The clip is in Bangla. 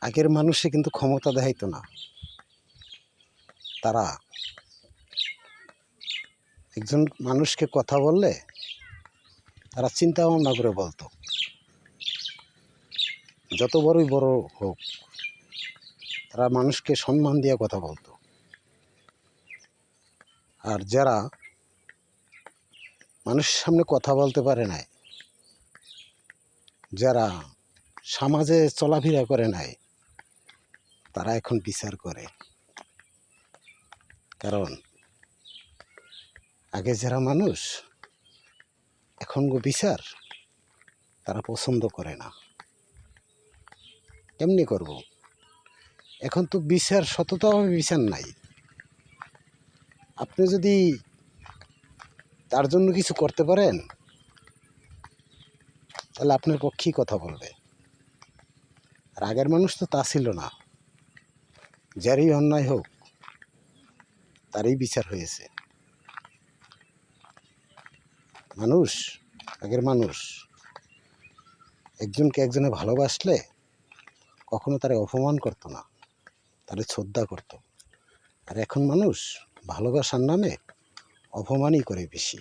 আগের মানুষে কিন্তু ক্ষমতা দেখাইতো না। তারা একজন মানুষকে কথা বললে তারা চিন্তা ভাবনা করে বলতো, যত বড়ই বড় হোক তারা মানুষকে সম্মান দিয়ে কথা বলতো। আর যারা মানুষের সামনে কথা বলতে পারে নাই, যারা সমাজে চলাফেরা করে নাই, তারা এখন বিচার করে। কারণ আগে যারা মানুষ এখন বিচার তারা পছন্দ করে না। কেমনি করব? এখন তো বিচার সততাভাবে বিচার নাই। আপনি যদি তার জন্য কিছু করতে পারেন তাহলে আপনার পক্ষেই কথা বলবে। আর আগের মানুষ তো তা ছিল না। যারই অন্যায় হোক তারই বিচার হয়েছে। মানুষ, আগের মানুষ একজনকে একজনে ভালোবাসলে কখনো তারে অপমান করতো না, তারে শ্রদ্ধা করতো। আর এখন মানুষ ভালোবাসার নামে অপমানই করে বেশি।